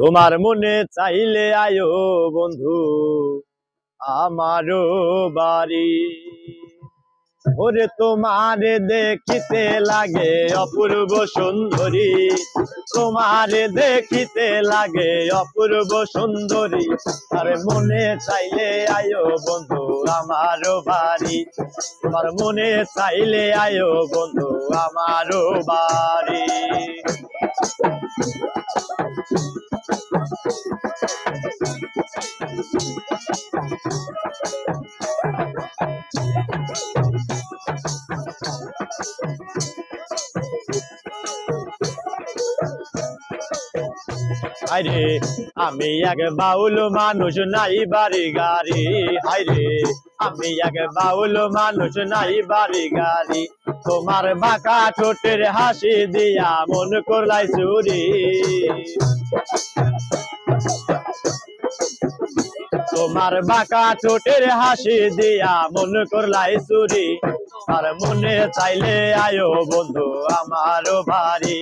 তোমার মনে চাইলে আয়ো বন্ধু আমারও বাড়ি। ওরে তোমারে দেখিতে লাগে অপূর্ব সুন্দরী, তোমারে দেখিতে লাগে অপূর্ব সুন্দরী। আর মনে চাইলে আয়ো বন্ধু আমারও বাড়ি, তোমার মনে চাইলে আয়ো বন্ধু আমারও বাড়ি। হায়রে আমি এক বাউল মানুষ নাই বাড়ি গাড়ি, হায়রে আমি এক বাউল মানুষ নাই বাড়ি গাড়ি। তোমার বাঁকা ঠোঁটের হাসি দিয়া মন করলাই চুরি, তোমার বাঁকা ঠোঁটের হাসি দিয়া মন করলাই চুরি। আর মনে চাইলে আয়ো বন্ধু আমারও বাড়ি,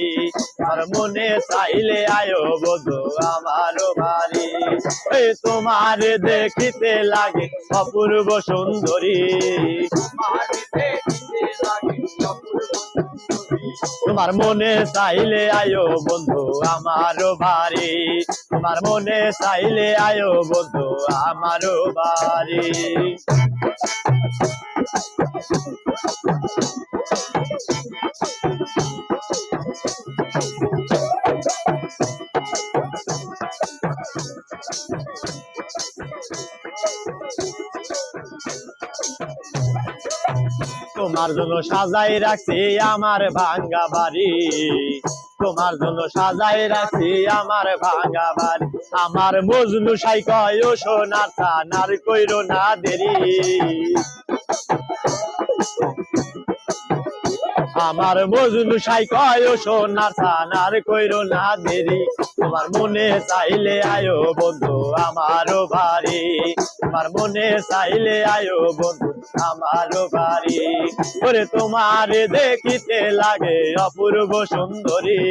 আর মনে চাইলে আয়ো বন্ধু আমারও বাড়ি। এই তোমার দেখিতে লাগে অপূর্ব সুন্দরী, তোমার মনে চাইলে আয়ো বন্ধু আমারও বাড়ি, তোমার মনে চাইলে আয়ো বন্ধু আমারও বাড়ি। তোমার জন্য সাজাই রাখছি আমার ভাঙ্গা বাড়ি, তোমার জন্য সাজাই রাখছি আমার ভাঙ্গা বাড়ি। আমার মজনু সাই কয় ও সোনার চানার কইরো না দেরি, আমার মজনু সাই কয় ও সোনার চানার কইরো না দেরি। তোমার মনে চাইলে আয়ো বন্ধু আমারও বাড়ি, তোমার মনে চাইলে আয়ো বন্ধু আমারও বাড়ি। ওরে তোমার দেখিতে লাগে অপূর্ব সুন্দরী,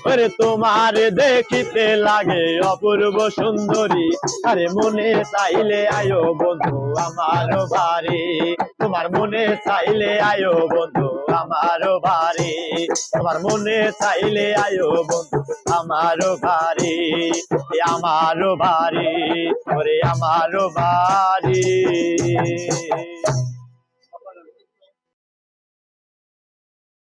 ওরে তোমার দেখিতে লাগে অপূর্ব সুন্দরী। আরে মনে চাইলে আয়ো বন্ধু আমারও বাড়ি, তোমার মনে চাইলে আয়ো বন্ধু আমারও বাড়ি, তোমার মনে চাইলে আয়ো বন্ধু আমারও বাড়ি, আমারও বাড়ি, ওরে আমারও বাড়ি।